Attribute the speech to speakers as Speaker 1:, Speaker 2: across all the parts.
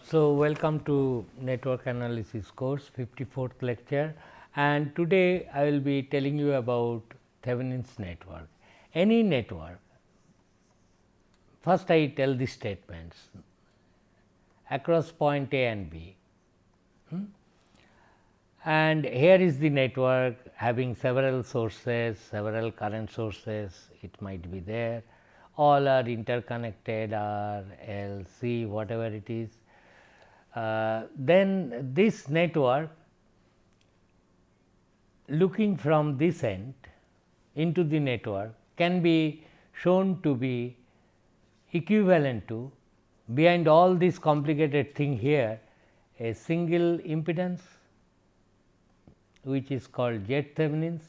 Speaker 1: So, welcome to network analysis course 54th lecture, and today I will be telling you about Thevenin's network. Any network, first I tell the statements across point A and B, and here is the network having several sources, several current sources, it might be there, all are interconnected R, L, C, whatever it is. Then this network, looking from this end into the network, can be shown to be equivalent to, behind all this complicated thing here, a single impedance which is called Z Thevenin's,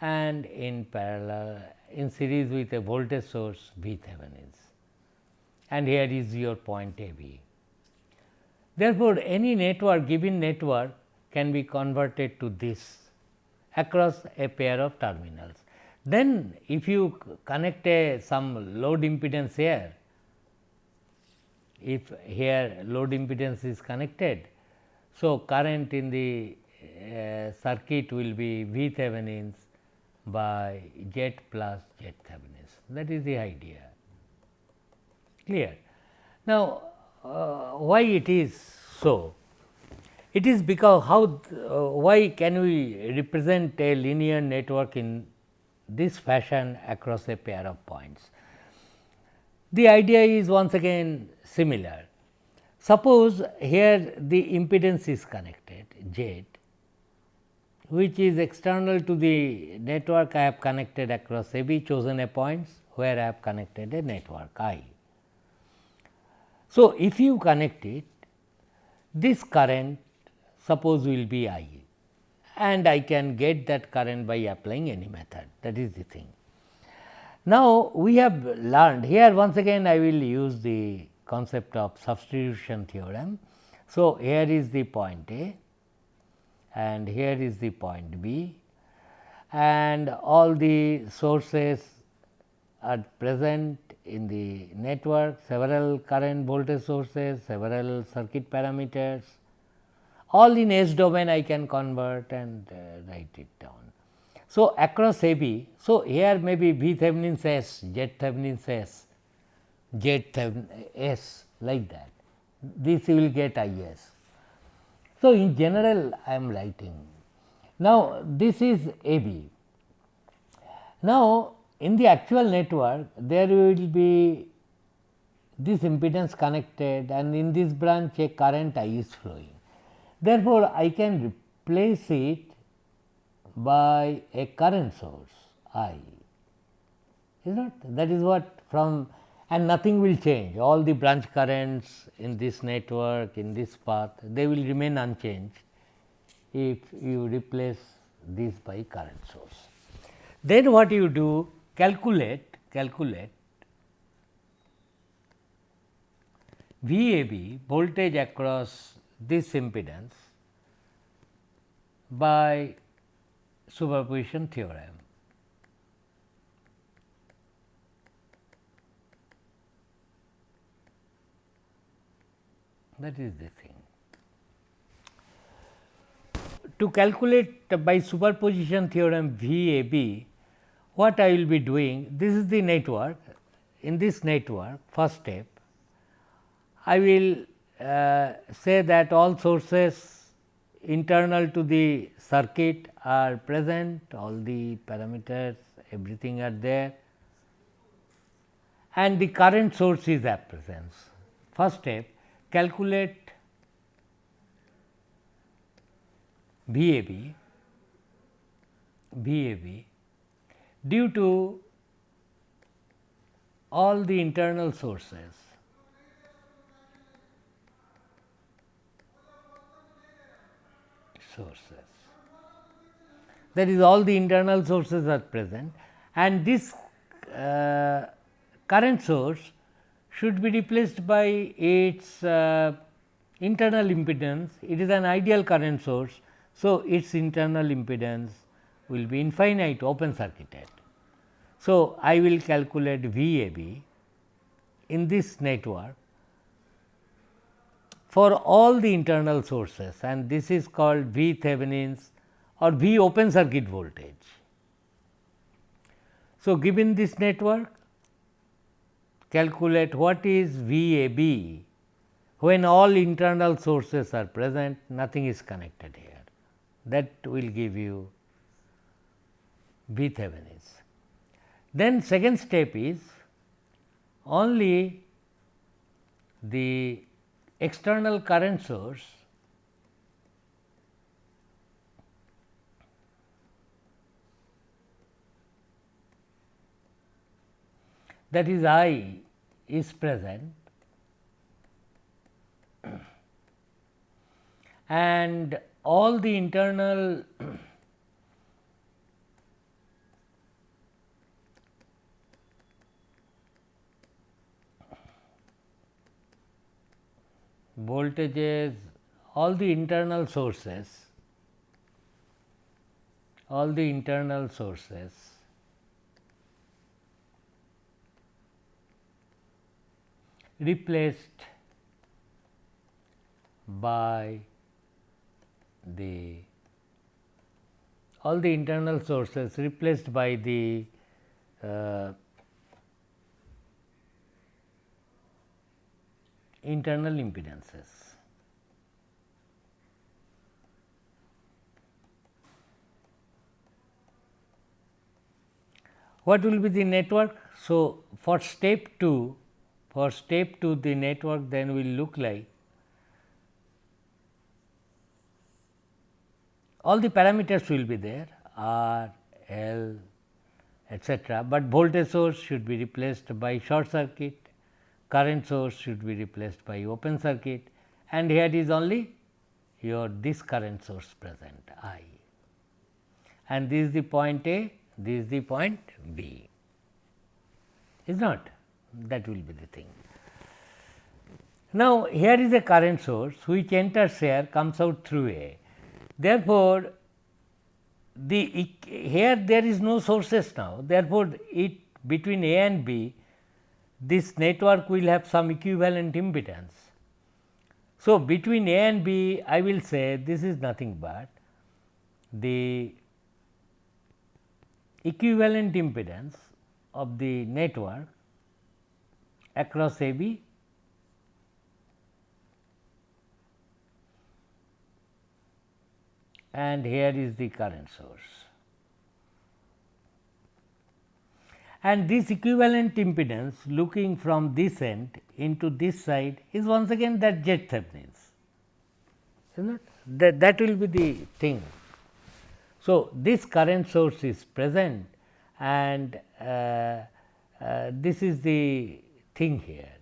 Speaker 1: and in parallel in series with a voltage source V Thevenin's, and here is your point A B. Therefore, any network, given network, can be converted to this across a pair of terminals. Then if you connect some load impedance here, if here load impedance is connected, so current in the circuit will be V Thevenin's by Z plus Z Thevenin's. That is the idea. Clear? Now, why it is so? It is because why can we represent a linear network in this fashion across a pair of points? The idea is once again similar. Suppose here the impedance is connected Z, which is external to the network I have connected across AB, chosen a points where I have connected a network I. So, if you connect it, this current suppose will be I, and I can get that current by applying any method, that is the thing. Now, we have learned here once again I will use the concept of substitution theorem. So, here is the point A and here is the point B, and all the sources are present in the network, several current voltage sources, several circuit parameters, all in S domain I can convert and write it down. So, across AB, so here may be V Thevenin's S, Z Thevenin's S, Z Thevenin S, like that, this you will get I S. So, in general I am writing. Now, this is AB. Now, in the actual network there will be this impedance connected, and in this branch a current I is flowing. Therefore, I can replace it by a current source I, is not, that is what from, and nothing will change, all the branch currents in this network, in this path, they will remain unchanged if you replace this by current source. Then what you do, calculate VAB, voltage across this impedance, by superposition theorem. That is the thing. To calculate by superposition theorem VAB, what I will be doing, this is the network. In this network, first step, I will say that all sources internal to the circuit are present, all the parameters, everything are there, and the current source is at presence. First step, calculate VAB due to all the internal sources. That is, all the internal sources are present, and this current source should be replaced by its internal impedance. It is an ideal current source. So, its internal impedance will be infinite, open circuited. So, I will calculate VAB in this network for all the internal sources, and this is called V Thevenin's or V open circuit voltage. So, given this network, calculate what is V A B when all internal sources are present, nothing is connected here. That will give you V Thevenin's. Then second step is only the external current source that is I is present and all the internal voltages, all the internal sources replaced by the internal sources replaced by the internal impedances. What will be the network? So, for step 2, the network then will look like all the parameters will be there R, L, etc., but voltage source should be replaced by short circuit, current source should be replaced by open circuit, and here is only your this current source present I, and this is the point A, this is the point B, is not, that will be the thing. Now, here is a current source which enters here, comes out through A. Therefore, here there is no sources now, therefore, it between A and B this network will have some equivalent impedance. So, between A and B I will say this is nothing but the equivalent impedance of the network across A B and here is the current source. And this equivalent impedance looking from this end into this side is once again that Z Thevenin's, is not that will be the thing. So, this current source is present and this is the thing here.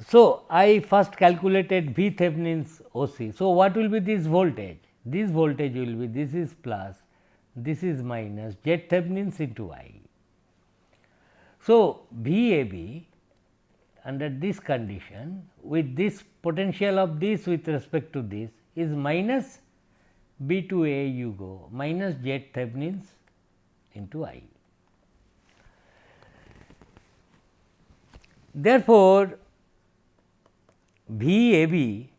Speaker 1: So, I first calculated V Thevenin's OC. So, what will be this voltage? This voltage will be, this is plus, this is minus Z Thevenin's into I. So, V A B under this condition with this potential of this with respect to this is minus B to A you go minus Z Thevenin's into I. Therefore, V A B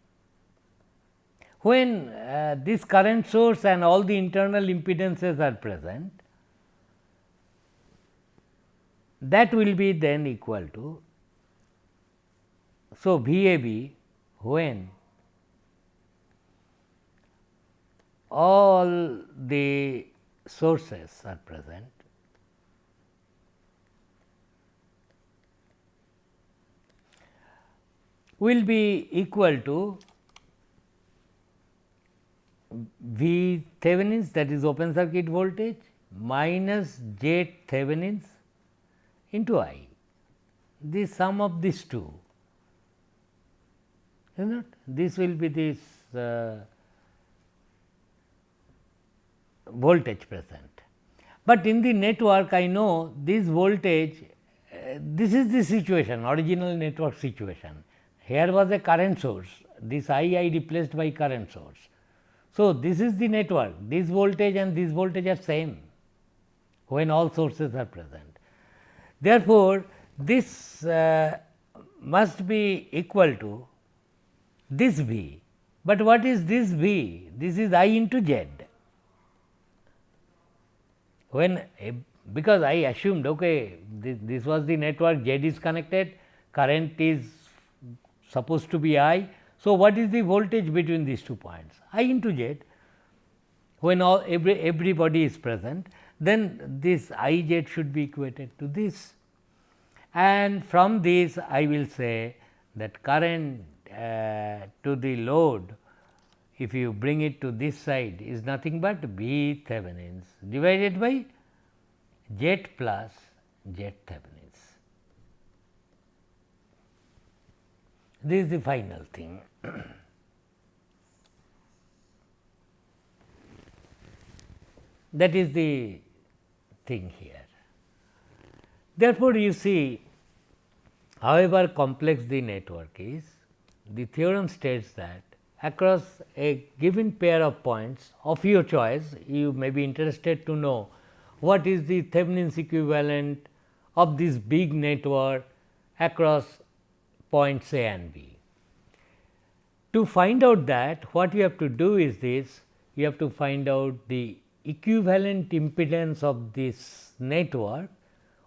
Speaker 1: when this current source and all the internal impedances are present, that will be then equal to. So, V A B when all the sources are present will be equal to V Thevenin's, that is open circuit voltage, minus Z Thevenin's into I, the sum of these two, is not, this will be this voltage present. But in the network I know this voltage, this is the situation, original network situation. Here was a current source, this I replaced by current source. So, this is the network, this voltage and this voltage are same when all sources are present. Therefore, this must be equal to this V, but what is this V? This is I into Z. When because I assumed this was the network, Z is connected, current is supposed to be I. So, what is the voltage between these 2 points? I into Z. When everybody is present, then this I Z should be equated to this, and from this I will say that current to the load, if you bring it to this side, is nothing but V Thevenins divided by Z plus Z Thevenins. This is the final thing. That is the thing here. Therefore, you see, however complex the network is, the theorem states that across a given pair of points of your choice, you may be interested to know what is the Thevenin's equivalent of this big network across points A and B. To find out that, what you have to do is this: you have to find out the equivalent impedance of this network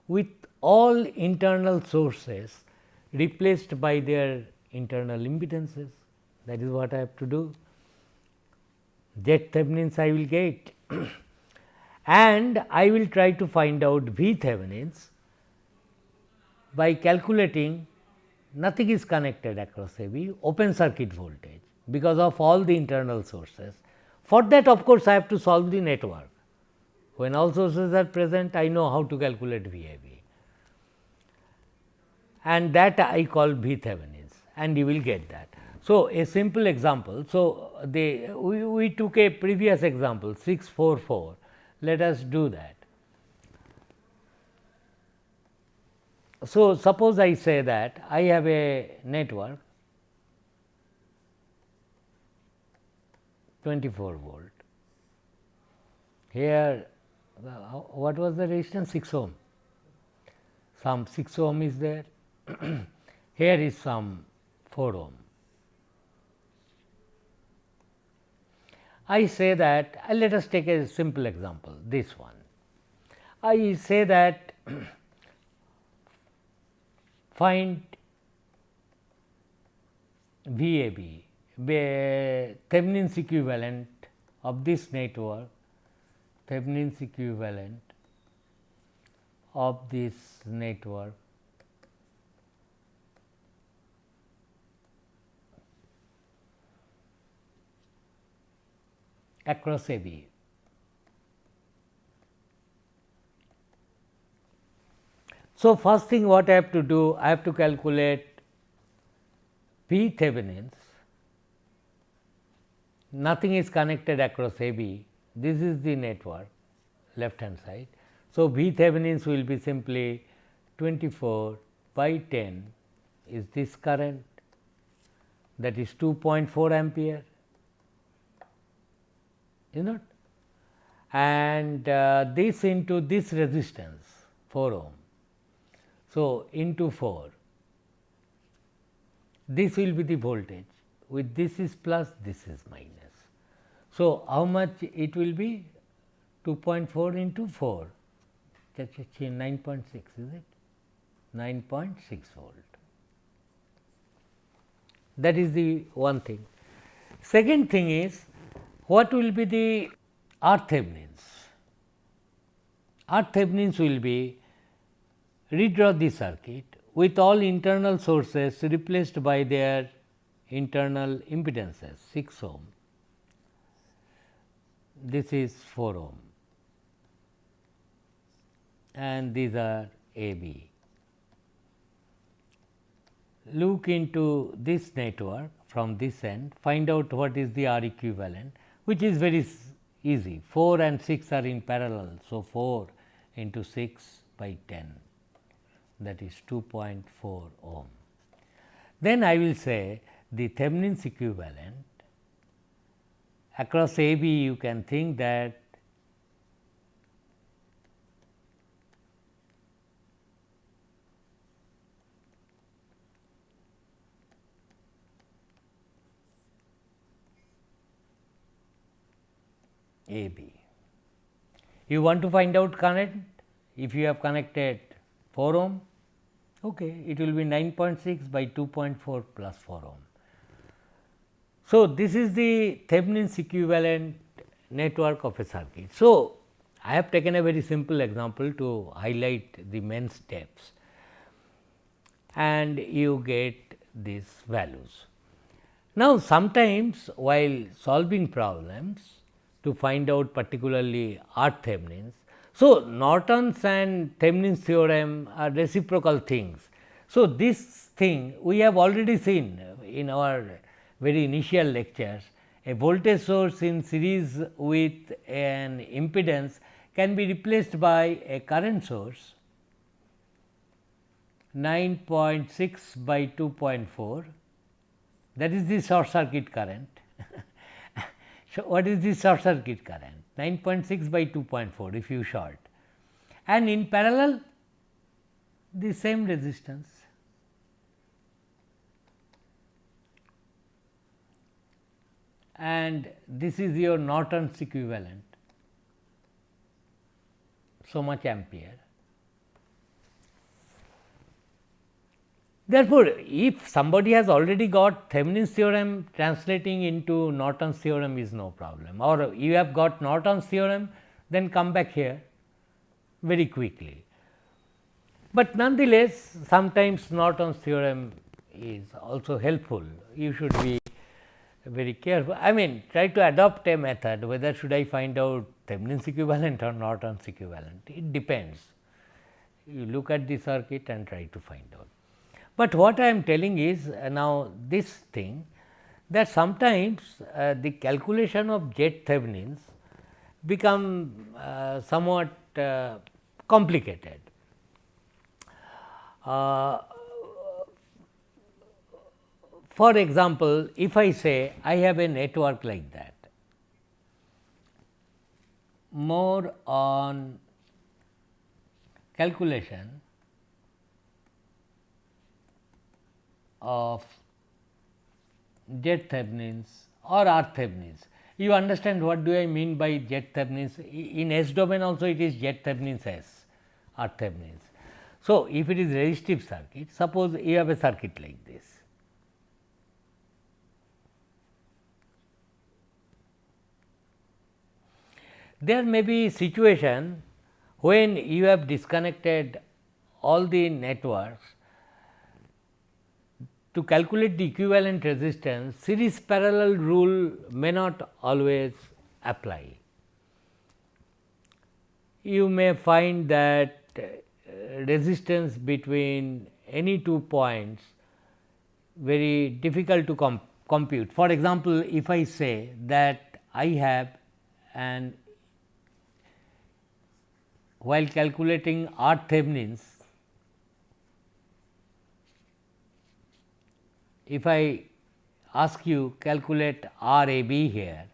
Speaker 1: with all internal sources replaced by their internal impedances. That is what I have to do. Z Thevenins I will get and I will try to find out V Thevenins by calculating nothing is connected across AB, open circuit voltage, because of all the internal sources. For that, of course, I have to solve the network. When all sources are present, I know how to calculate VAB, and that I call V Thevenins, and you will get that. So, a simple example. So, we took a previous example 644. Let us do that. So, suppose I say that I have a network 24 volt. Here, what was the resistance? 6 ohm. Some 6 ohm is there. Here is some 4 ohm. I say that, let us take a simple example, this one. I say that find VAB, Thevenin's equivalent of this network, Thevenin's equivalent of this network across AB. So, first thing what I have to do, I have to calculate P Thevenins. Nothing is connected across AB. This is the network, left hand side. So, V Thevenins will be simply 24 by 10 is this current, that is 2.4 ampere, is not, and this into this resistance 4 ohm. So, into 4, this will be the voltage, with this is plus, this is minus. So, how much it will be? 2.4 into 4, 9.6, is it? 9.6 volt. That is the one thing. Second thing is, what will be the R Thevenins? R Thevenins will be, redraw the circuit with all internal sources replaced by their internal impedances, 6 ohm, this is 4 ohm, and these are AB. Look into this network from this end, find out what is the R equivalent, which is very easy. 4 and 6 are in parallel. So, 4 into 6 by 10, that is 2.4 ohm. Then I will say the Thevenin's equivalent across AB, you can think that A B. You want to find out current, if you have connected 4 ohm, okay, it will be 9.6 by 2.4 plus 4 ohm. So, this is the Thevenin's equivalent network of a circuit. So, I have taken a very simple example to highlight the main steps, and you get these values. Now, sometimes while solving problems to find out particularly R Thevenin's, so Norton's and Thevenin's theorem are reciprocal things. So, this thing we have already seen in our very initial lectures. A voltage source in series with an impedance can be replaced by a current source 9.6 by 2.4, that is the short circuit current. So, what is the short circuit current? 9.6 by 2.4 if you short, and in parallel the same resistance. And this is your Norton's equivalent, so much ampere. Therefore, if somebody has already got Thevenin's theorem, translating into Norton's theorem is no problem, or you have got Norton's theorem, then come back here very quickly. But nonetheless, sometimes Norton's theorem is also helpful. You should be very careful. I mean, try to adopt a method, whether should I find out Thevenin's equivalent or Norton's equivalent, it depends. You look at the circuit and try to find out. But what I am telling is now this thing, that sometimes the calculation of Z Thevenin's become somewhat complicated. For example, if I say I have a network like that, more on calculation of Z Thevenin's or R Thevenin's. You understand what do I mean by Z Thevenin's? In S domain also it is Z Thevenin's S, R Thevenin's. So, if it is resistive circuit, suppose you have a circuit like this. There may be situation when you have disconnected all the networks. To calculate the equivalent resistance, series parallel rule may not always apply. You may find that resistance between any 2 points very difficult to compute. For example, if I say that I have an, while calculating R Thevenin's, if I ask you calculate R A B here,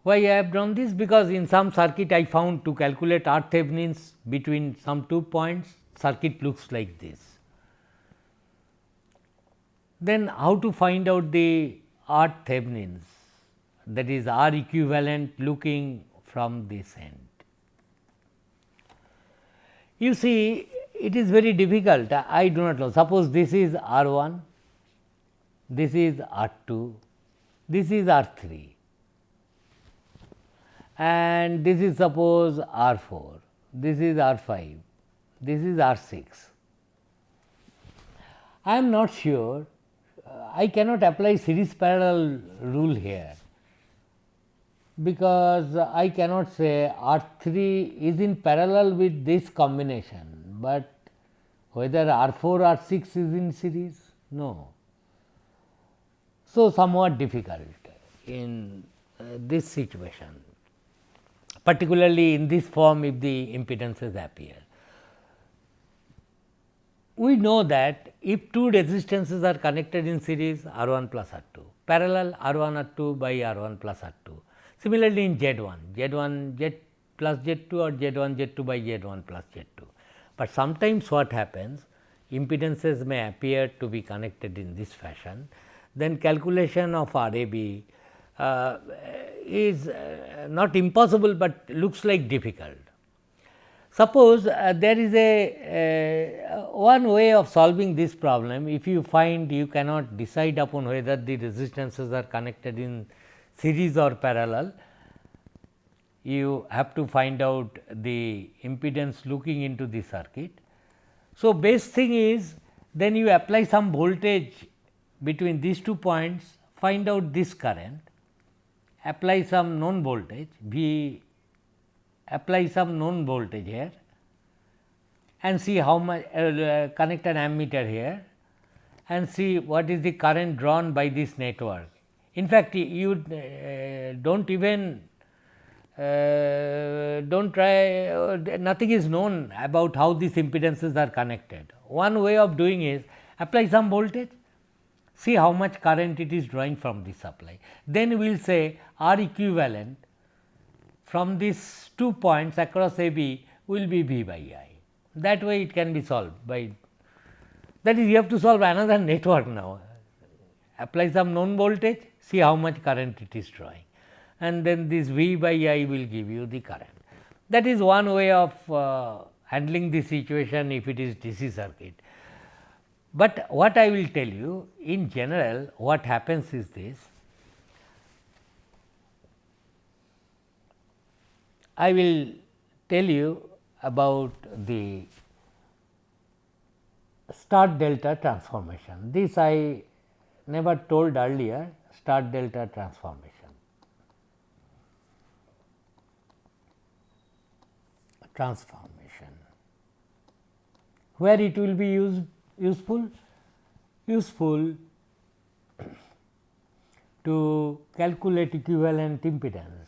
Speaker 1: why I have done this? Because in some circuit I found to calculate R Thevenin's between some 2 points, circuit looks like this. Then how to find out the R Thevenin's, that is R equivalent looking from this end? You see, it is very difficult. I do not know. Suppose this is R 1, this is R 2, this is R 3, and this is suppose R 4, this is R 5, this is R 6. I am not sure. I cannot apply series parallel rule here, because I cannot say R 3 is in parallel with this combination, but whether R 4 or R 6 is in series? No. So, somewhat difficult in this situation, particularly in this form if the impedances appear. We know that if two resistances are connected in series, R 1 plus R 2, parallel R 1 R 2 by R 1 plus R 2. Similarly, in Z 1, Z 1 Z plus Z 2 or Z 1 Z 2 by Z 1 plus Z 2. But sometimes what happens, impedances may appear to be connected in this fashion, then calculation of RAB is not impossible, but looks like difficult. Suppose there is a one way of solving this problem. If you find you cannot decide upon whether the resistances are connected in series or parallel, you have to find out the impedance looking into the circuit. So, best thing is then you apply some voltage between these 2 points, find out this current, apply some known voltage V, apply some known voltage here and see how much connect an ammeter here and see what is the current drawn by this network. In fact, you do not even do not try, nothing is known about how these impedances are connected. One way of doing is apply some voltage, see how much current it is drawing from the supply. Then we will say R equivalent from these 2 points across A B will be V by I. That way it can be solved by, that is, you have to solve another network now. Apply some known voltage, see how much current it is drawing, and then this V by I will give you the current. That is one way of handling this situation if it is DC circuit. But what I will tell you, in general what happens is this: I will tell you about the star delta transformation. This I never told earlier, star delta transformation. Where it will be useful? Useful to calculate equivalent impedance.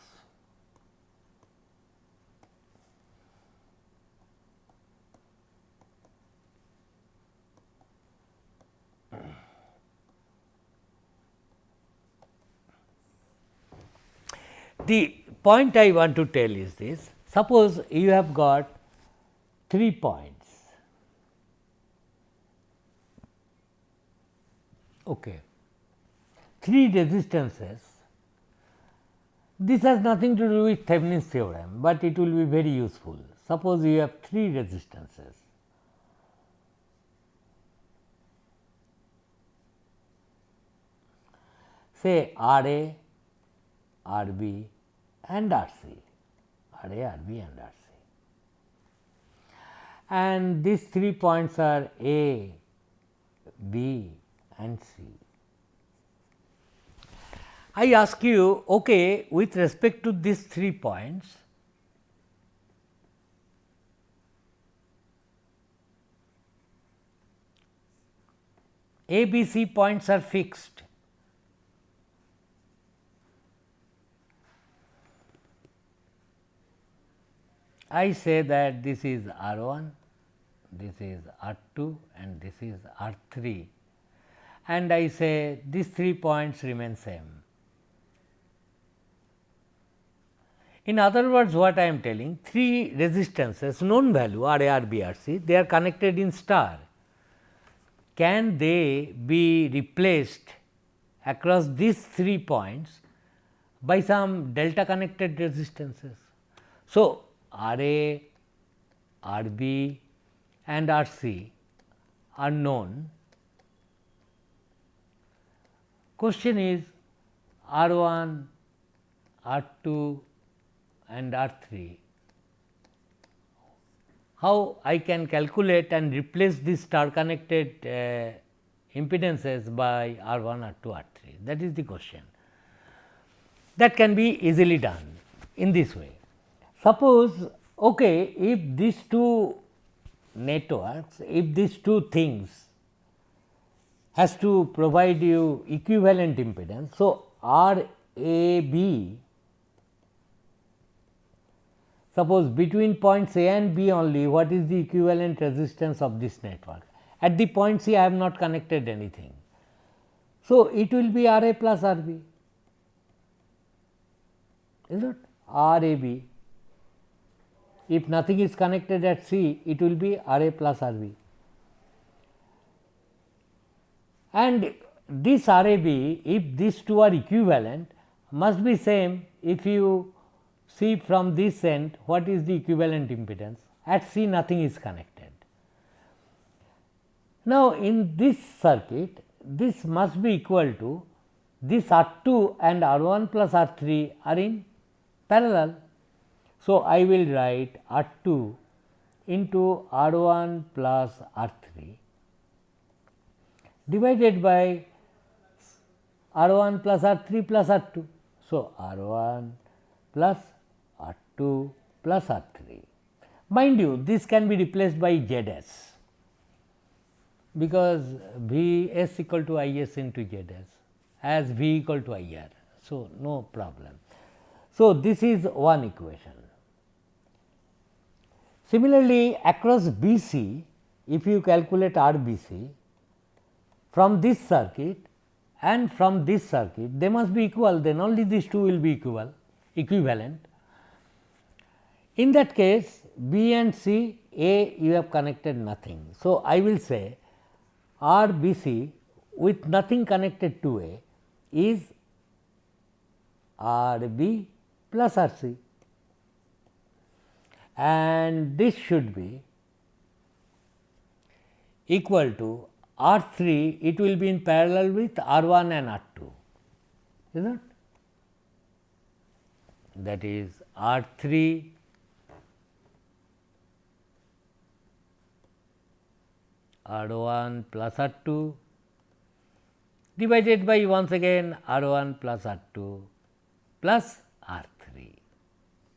Speaker 1: The point I want to tell is this: suppose you have got 3 points, okay, 3 resistances. This has nothing to do with Thevenin's theorem, but it will be very useful. Suppose you have 3 resistances, say R A, R B and R C, R A, R B and R C, and these 3 points are A, B and C. I ask you, okay, with respect to these 3 points, A, B, C points are fixed. I say that this is R 1, this is R 2 and this is R 3, and I say these 3 points remain same. In other words, what I am telling, 3 resistances known value R A, R B, R C, they are connected in star. Can they be replaced across these 3 points by some delta connected resistances? So, R A, R B and R C are known. Question is R 1, R 2 and R 3. How I can calculate and replace these star connected impedances by R 1, R 2, R 3? That is the question. That can be easily done in this way. Suppose, okay, if these 2 networks, if these 2 things has to provide you equivalent impedance. So, R A B, suppose between points A and B only, what is the equivalent resistance of this network? At the point C, I have not connected anything. So, it will be R A plus R B, is it? R A B. If nothing is connected at C, it will be R A plus R B. And this R A B, if these 2 are equivalent, must be same if you see from this end what is the equivalent impedance. At C nothing is connected. Now, in this circuit this must be equal to this R 2 and R 1 plus R 3 are in parallel. So, I will write R 2 into R 1 plus R 3 divided by R 1 plus R 3 plus R 2. So, R 1 plus R 2 plus R 3. Mind you, this can be replaced by Z s, because V s equal to I s into Z s as V equal to I r. So, no problem. So, this is one equation. Similarly, across B c, if you calculate R B c from this circuit and from this circuit, they must be equal, then only these two will be equivalent. In that case, B and C, A you have connected nothing. So, I will say R B C with nothing connected to A is R B plus R C, and this should be equal to R 3, it will be in parallel with R 1 and R 2, is it? That is R 3 R 1 plus R 2 divided by once again R 1 plus R 2 plus R 3.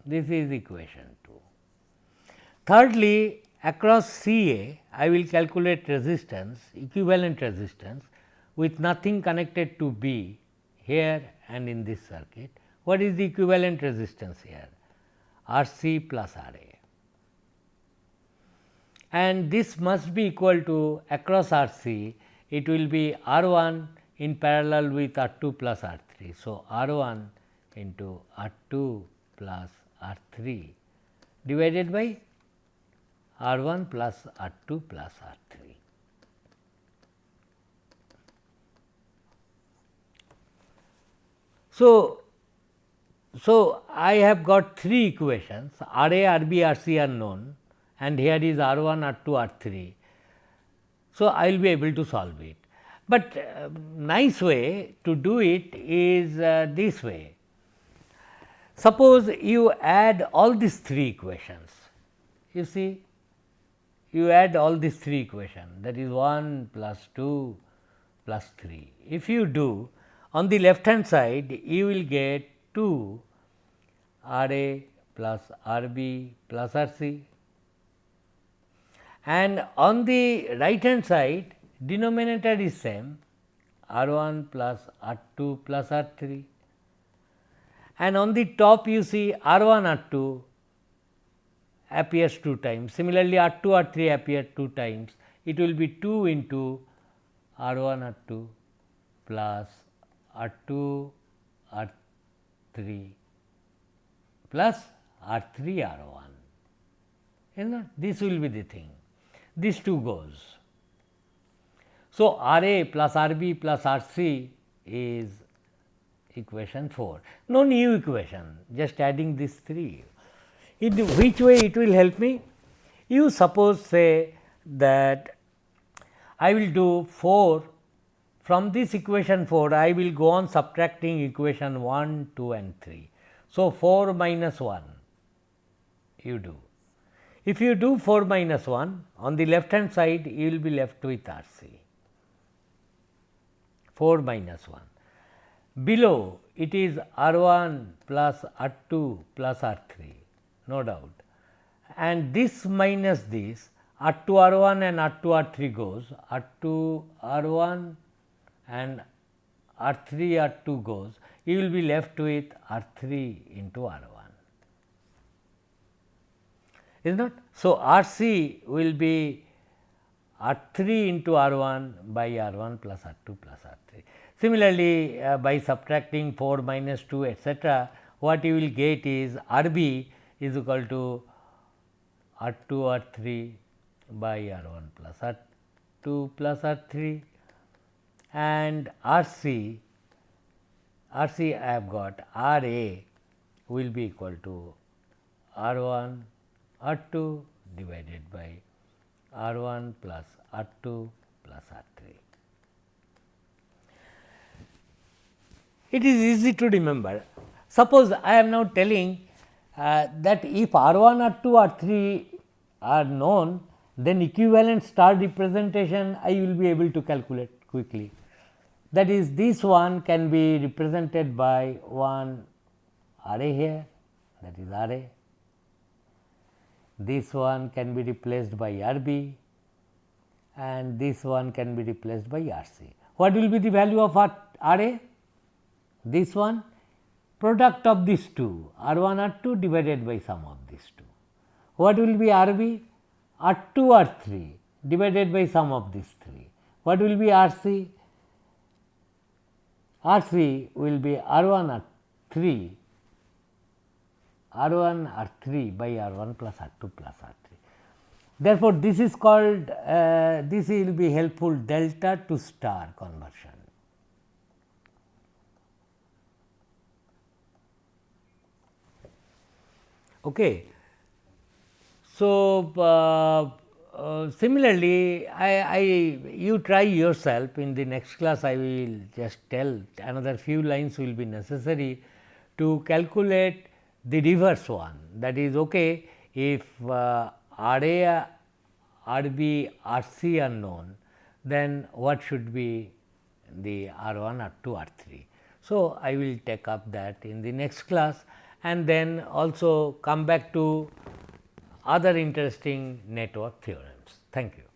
Speaker 1: This is equation 2. Thirdly, across C A, I will calculate resistance, equivalent resistance with nothing connected to B here and in this circuit. What is the equivalent resistance here? R C plus R A. And this must be equal to across R C, it will be R 1 in parallel with R 2 plus R 3. So, R 1 into R 2 plus R 3 divided by R 1 plus R 2 plus R 3. So, I have got three equations, R A, R B, R C are known, and here is R 1, R 2, R 3. So, I will be able to solve it, but nice way to do it is this way. Suppose you add all these three equations, you see, you add all these three equations, that is 1 plus 2 plus 3. If you do, on the left hand side you will get 2 R A plus R B plus R C, and on the right hand side denominator is same, R 1 plus R 2 plus R 3, and on the top you see R 1 R 2 appears 2 times. Similarly, R 2 R 3 appear 2 times. It will be 2 into R 1 R 2 plus R 2 R 3 plus R 3 R 1. You know, this will be the thing. This 2 goes. So, R A plus R B plus R C is equation 4. No new equation, just adding these 3. In which way it will help me? You suppose say that I will do 4 from this equation 4, I will go on subtracting equation 1, 2 and 3. So, 4 minus 1 you do. If you do 4 minus 1, on the left hand side you will be left with R C, 4 minus 1. Below it is R 1 plus R 2 plus R 3, no doubt, and this minus this R 2 R 1 and R 2 R 3 goes, R 2 R 1 and R 3 R 2 goes, you will be left with R 3 into R 1, is not. So, R C will be R 3 into R 1 by R 1 plus R 2 plus R 3. Similarly, by subtracting 4 minus 2 etcetera, what you will get is R B is equal to R 2 R 3 by R 1 plus R 2 plus R 3, and R C R C I have got R A will be equal to R 1 R 2 divided by R 1 plus R 2 plus R 3. It is easy to remember. Suppose I am now telling that if R 1, R 2, R 3 are known, then equivalent star representation I will be able to calculate quickly. That is, this one can be represented by one R A here, that is R A. This one can be replaced by R B, and this one can be replaced by R C. What will be the value of R A? This one, product of these two, R 1 R 2 divided by sum of these two. What will be R B? R 2 R 3 divided by sum of these 3. What will be R C? R 3 will be R 1 R 3, R 1 R 3 by R 1 plus R 2 plus R 3. Therefore, this is called, this will be helpful delta to star conversion. Okay. So, similarly, you try yourself. In the next class, I will just tell another few lines will be necessary to calculate the reverse one. That is, okay, if R A, R B, R C are known, then what should be the R 1, R 2, R 3. So, I will take up that in the next class, and then also come back to other interesting network theorems. Thank you.